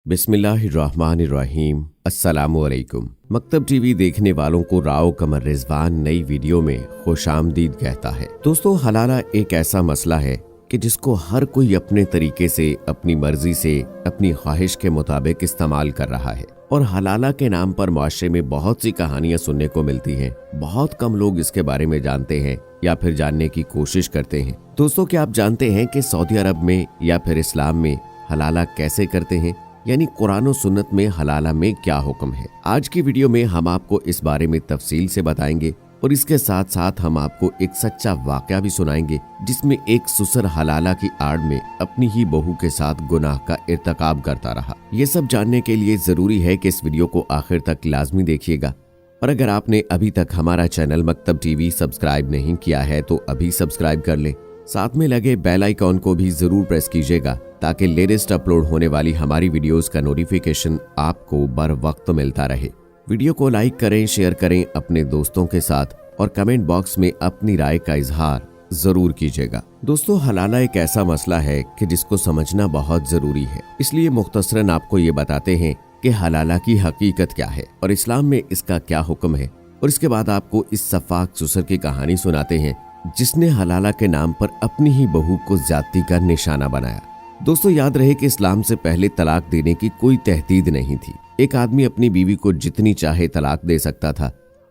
बिस्मिल्लाहिर्रहमानिर्रहीम। अस्सलामुअलैकुम। मकतब टीवी देखने वालों को राव कमर रिजवान नई वीडियो में खुशामदीद कहता है। दोस्तों, हलाला एक ऐसा मसला है कि जिसको हर कोई अपने तरीके से, अपनी मर्जी से, अपनी ख्वाहिश के मुताबिक इस्तेमाल कर रहा है और हलाला के नाम पर मुआशरे में बहुत सी कहानियां सुनने को मिलती हैं। बहुत कम लोग इसके बारे में जानते हैं या फिर जानने की कोशिश करते हैं। दोस्तों, क्या आप जानते हैं कि सऊदी अरब में या फिर इस्लाम में हलाला कैसे करते हैं, यानी कुरान और सुन्नत में हलाला में क्या हुक्म है। आज की वीडियो में हम आपको इस बारे में तफसील से बताएंगे और इसके साथ साथ हम आपको एक सच्चा वाकया भी सुनाएंगे जिसमें एक सुसर हलाला की आड़ में अपनी ही बहू के साथ गुनाह का इर्तकाब करता रहा। ये सब जानने के लिए जरूरी है कि इस वीडियो को आखिर तक लाजमी देखिएगा। और अगर आपने अभी तक हमारा चैनल मकतब टीवी सब्सक्राइब नहीं किया है तो अभी सब्सक्राइब कर ले। साथ में लगे बेल आइकॉन को भी जरूर प्रेस कीजिएगा ताकि लेटेस्ट अपलोड होने वाली हमारी वीडियोस का नोटिफिकेशन आपको बर वक्त मिलता रहे। वीडियो को लाइक करें, शेयर करें अपने दोस्तों के साथ और कमेंट बॉक्स में अपनी राय का इजहार जरूर कीजिएगा। दोस्तों, हलाला एक ऐसा मसला है कि जिसको समझना बहुत जरूरी है, इसलिए मुख्तसरन आपको ये बताते हैं कि हलाला की हकीकत क्या है और इस्लाम में इसका क्या हुक्म है। और इसके बाद आपको इस सफाक सुसर की कहानी सुनाते हैं जिसने हलाला के नाम पर अपनी ही बहू को ज्यादती का निशाना बनाया। दोस्तों, याद रहे कि इस्लाम से पहले तलाक देने की कोई तहदीद नहीं थी। एक आदमी अपनी बीवी को जितनी चाहे तलाक दे सकता था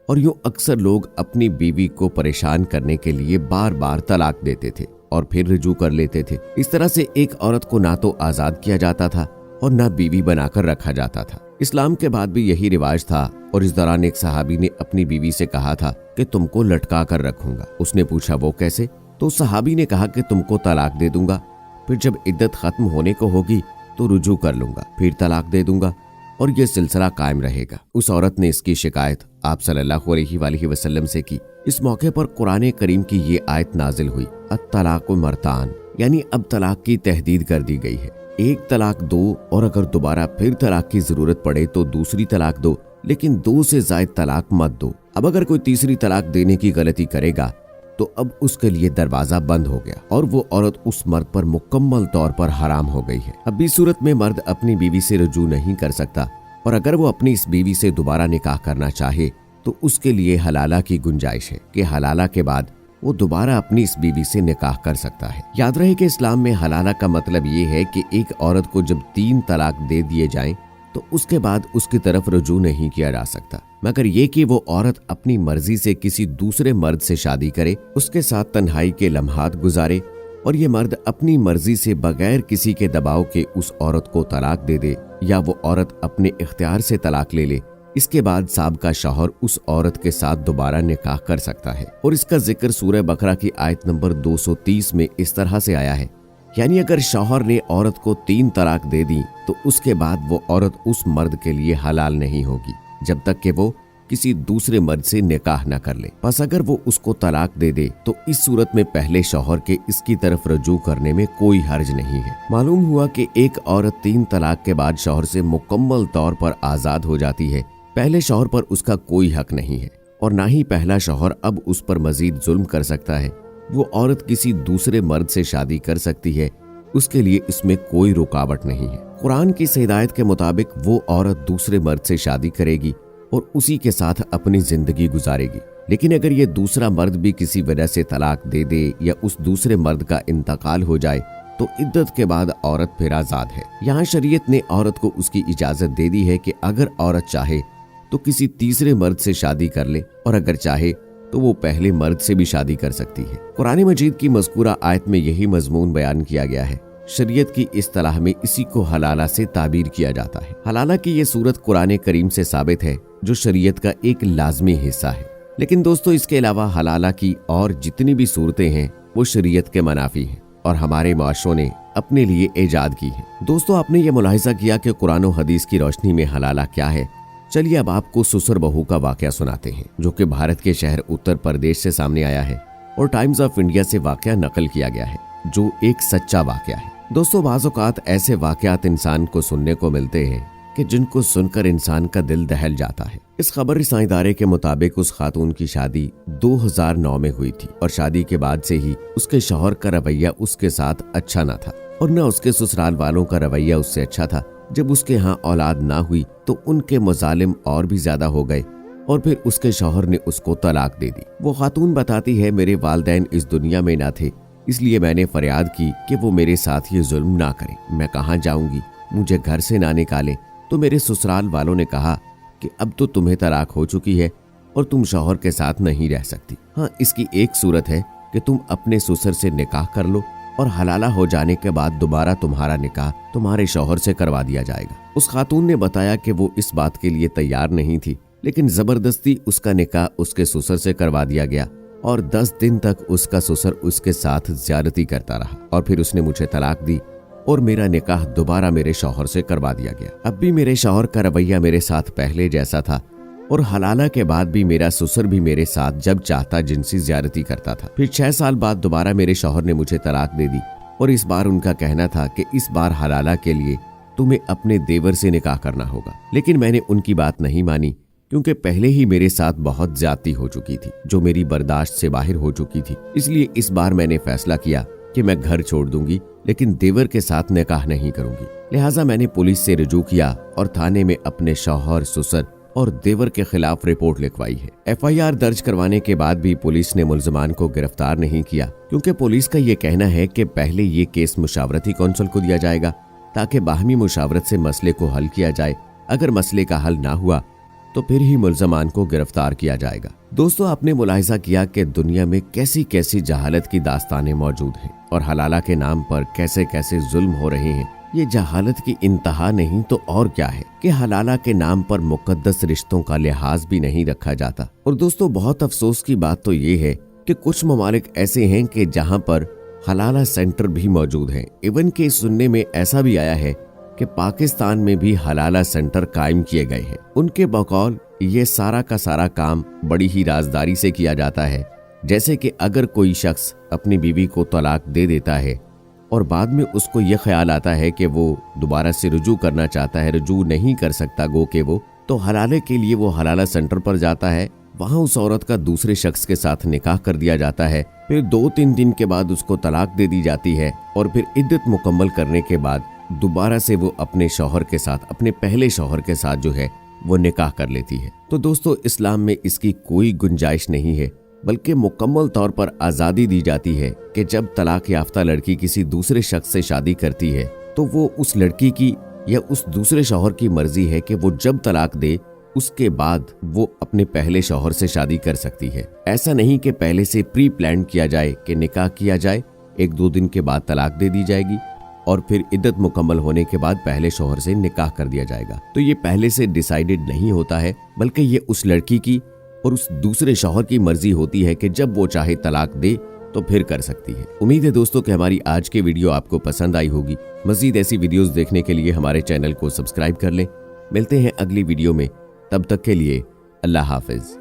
और यूं अक्सर लोग अपनी बीवी को परेशान करने के लिए बार बार तलाक देते थे और फिर रुजू कर लेते थे। इस तरह से एक औरत को ना तो आजाद किया जाता था और ना बीवी बनाकर रखा जाता था। इस्लाम के बाद भी यही रिवाज था और इस दौरान एक सहाबी ने अपनी बीवी से कहा था कि तुमको लटका कर रखूंगा। उसने पूछा वो कैसे? तो सहाबी ने कहा कि तुमको तलाक दे दूंगा, फिर जब इद्दत खत्म होने को होगी तो रुजू कर लूंगा, फिर तलाक दे दूंगा और ये सिलसिला कायम रहेगा। उस औरत ने इसकी शिकायत आप सल्लल्लाहु अलैहि वसल्लम से की। इस मौके पर कुरान करीम की ये आयत नाजिल हुई, अत-तलाक़ु मरतान, यानी अब तलाक की तहदीद कर दी गई है। एक तलाक दो और अगर दोबारा फिर तलाक की जरूरत पड़े तो दूसरी तलाक दो, लेकिन 2 से ज्यादा तलाक मत दो। अब अगर कोई तीसरी तलाक देने की गलती करेगा तो अब उसके लिए दरवाजा बंद हो गया और वो औरत उस मर्द पर मुकम्मल तौर पर हराम हो गई है। अब इस सूरत में मर्द अपनी बीवी से रुजू नहीं कर सकता और अगर वो अपनी इस बीवी से दोबारा निकाह करना चाहे तो उसके लिए हलाला की गुंजाइश है कि हलाला के बाद वो दोबारा अपनी इस बीवी से निकाह कर सकता है। याद रहे कि इस्लाम में हलाला का मतलब ये है कि एक औरत को जब 3 तलाक दे दिए जाएं तो उसके बाद उसकी तरफ रुजू नहीं किया जा सकता, मगर ये कि वो औरत अपनी मर्जी से किसी दूसरे मर्द से शादी करे, उसके साथ तन्हाई के लम्हात गुजारे और ये मर्द अपनी मर्जी से बगैर किसी के दबाव के उस औरत को तलाक दे दे या वो औरत अपने इख्तियार से तलाक ले ले। इसके बाद साबका शौहर उस औरत के साथ दोबारा निकाह कर सकता है। और इसका जिक्र सूरह बकरा की आयत नंबर 230 में इस तरह से आया है, यानी अगर शौहर ने औरत को 3 तलाक दे दी तो उसके बाद वो औरत उस मर्द के लिए हलाल नहीं होगी जब तक कि वो किसी दूसरे मर्द से निकाह न कर ले। बस अगर वो उसको तलाक दे दे तो इस सूरत में पहले शौहर के इसकी तरफ रुजू करने में कोई हर्ज नहीं है। मालूम हुआ कि एक औरत 3 तलाक के बाद शौहर से मुकम्मल तौर पर आजाद हो जाती है। पहले शौहर पर उसका कोई हक नहीं है और ना ही पहला शौहर अब उस पर मजीद जुल्म कर सकता है। वो औरत किसी दूसरे मर्द से शादी कर सकती है, उसके लिए इसमें कोई रुकावट नहीं है। कुरान की हिदायत के मुताबिक वो औरत दूसरे मर्द से शादी करेगी और उसी के साथ अपनी जिंदगी गुजारेगी। लेकिन अगर ये दूसरा मर्द भी किसी वजह से तलाक दे दे या उस दूसरे मर्द का इंतकाल हो जाए तो इद्दत के बाद औरत फिर आजाद है। यहाँ शरीयत ने औरत को उसकी इजाजत दे दी है कि अगर औरत चाहे तो किसी तीसरे मर्द से शादी कर ले और अगर चाहे तो वो पहले मर्द से भी शादी कर सकती है। कुरान मजीद की मज़कूरा आयत में यही मजमून बयान किया गया है। शरीयत की इस्तिलाह में इसी को हलाला से ताबीर किया जाता है। हलाला की ये सूरत कुरान करीम से साबित है जो शरीयत का एक लाजमी हिस्सा है। लेकिन दोस्तों, इसके अलावा हलाला की और जितनी भी सूरतें हैं वो शरीयत के मनाफी हैं और हमारे माशरों ने अपने लिए ईजाद की है। दोस्तों, आपने ये मुलाहिजा किया कि कुरान और हदीस की रोशनी में हलाला क्या है। चलिए अब आपको सुसर बहू का वाकया सुनाते हैं जो कि भारत के शहर उत्तर प्रदेश से सामने आया है और टाइम्स ऑफ इंडिया से वाकया नकल किया गया है जो एक सच्चा वाकया है। दोस्तों, बाज़ औक़ात ऐसे वाकयात इंसान को सुनने को मिलते हैं कि जिनको सुनकर इंसान का दिल दहल जाता है। इस खबर रिसाई इदारे के मुताबिक उस खातून की शादी 2009 में हुई थी और शादी के बाद से ही उसके शौहर का रवैया उसके साथ अच्छा न था और न उसके ससुराल वालों का रवैया उससे अच्छा था। जब उसके यहाँ औलाद ना हुई तो उनके मुजालिम और भी ज्यादा हो गए और फिर उसके शौहर ने उसको तलाक दे दी। वो खातून बताती है, मेरे वालिदैन इस दुनिया में ना थे, इसलिए मैंने फरियाद की कि वो मेरे साथ ये जुल्म ना करें। मैं कहाँ जाऊंगी, मुझे घर से ना निकाले। तो मेरे ससुराल वालों ने कहा कि अब तो तुम्हें तलाक हो चुकी है और तुम शौहर के साथ नहीं रह सकती। हाँ, इसकी एक सूरत है कि तुम अपने ससुर से निकाह कर लो और हलाला हो जाने के बाद दोबारा तुम्हारा निकाह तुम्हारे शौहर से करवा दिया जाएगा। उस खातून ने बताया कि वो इस बात के लिए तैयार नहीं थी, लेकिन जबरदस्ती उसका निकाह उसके ससुर से करवा दिया गया और 10 दिन तक उसका ससुर उसके साथ ज्यादती करता रहा और फिर उसने मुझे तलाक दी और मेरा निकाह दोबारा मेरे शौहर से करवा दिया गया। अब भी मेरे शौहर का रवैया मेरे साथ पहले जैसा था और हलाला के बाद भी मेरा ससुर भी मेरे साथ जब चाहता जिनसी ज्यादती करता था। फिर 6 साल बाद दोबारा मेरे शौहर ने मुझे तलाक दे दी और इस बार उनका कहना था कि इस बार हलाला के लिए तुम्हें अपने देवर से निकाह करना होगा। लेकिन मैंने उनकी बात नहीं मानी, क्योंकि पहले ही मेरे साथ बहुत ज्यादती हो चुकी थी जो मेरी बर्दाश्त से बाहर हो चुकी थी। इसलिए इस बार मैंने फैसला किया कि मैं घर छोड़ दूंगी, लेकिन देवर के साथ निकाह नहीं करूंगी। लिहाजा मैंने पुलिस से रुजू किया और थाने में अपने शौहर, ससुर और देवर के खिलाफ रिपोर्ट लिखवाई है। FIR दर्ज करवाने के बाद भी पुलिस ने मुल्ज़िमान को गिरफ्तार नहीं किया, क्योंकि पुलिस का ये कहना है कि पहले ये केस मुशावरती कौंसिल को दिया जाएगा ताकि बाहमी मुशावरत से मसले को हल किया जाए। अगर मसले का हल ना हुआ तो फिर ही मुल्ज़मान को गिरफ्तार किया जाएगा। दोस्तों, आपने मुलाहिजा किया कि दुनिया में कैसी कैसी जहालत की दास्तानें मौजूद हैं और हलाला के नाम पर कैसे कैसे जुल्म हो रहे हैं। ये जहालत की इंतहा नहीं तो और क्या है कि हलाला के नाम पर मुकद्दस रिश्तों का लिहाज भी नहीं रखा जाता। और दोस्तों, बहुत अफसोस की बात तो ये है कि कुछ ममालिक ऐसे हैं कि जहां पर हलाला सेंटर भी मौजूद हैं। इवन के सुनने में ऐसा भी आया है कि पाकिस्तान में भी हलाला सेंटर कायम किए गए हैं। उनके बकौल ये सारा का सारा काम बड़ी ही राजदारी से किया जाता है। जैसे कि अगर कोई शख्स अपनी बीवी को तलाक दे देता है और बाद में उसको ये ख्याल आता है कि वो दोबारा से रुजू करना चाहता है, रुजू नहीं कर सकता गो के वो, तो हलाले के लिए वो हलाला सेंटर पर जाता है। वहाँ उस औरत का दूसरे शख्स के साथ निकाह कर दिया जाता है। फिर 2-3 दिन के बाद उसको तलाक दे दी जाती है और फिर इद्दत मुकम्मल करने के बाद दोबारा से वो अपने शौहर के साथ, अपने पहले शौहर के साथ जो है वो निकाह कर लेती है। तो दोस्तों, इस्लाम में इसकी कोई गुंजाइश नहीं है, बल्कि मुकम्मल तौर पर आज़ादी दी जाती है कि जब तलाक याफ्ता लड़की किसी दूसरे शख्स से शादी करती है तो वो उस लड़की की या उस दूसरे शौहर की मर्जी है कि वो जब तलाक दे उसके बाद वो अपने पहले शौहर से शादी कर सकती है। ऐसा नहीं कि पहले से प्री प्लान किया जाए कि निकाह किया जाए, 1-2 दिन के बाद तलाक दे दी जाएगी और फिर इद्दत मुकम्मल होने के बाद पहले शौहर से निकाह कर दिया जाएगा। तो ये पहले से डिसाइडेड नहीं होता है, बल्कि ये उस लड़की की और उस दूसरे शौहर की मर्जी होती है कि जब वो चाहे तलाक दे तो फिर कर सकती है। उम्मीद है दोस्तों कि हमारी आज की वीडियो आपको पसंद आई होगी। मजीद ऐसी वीडियोस देखने के लिए हमारे चैनल को सब्सक्राइब कर लें। मिलते हैं अगली वीडियो में, तब तक के लिए अल्लाह हाफिज।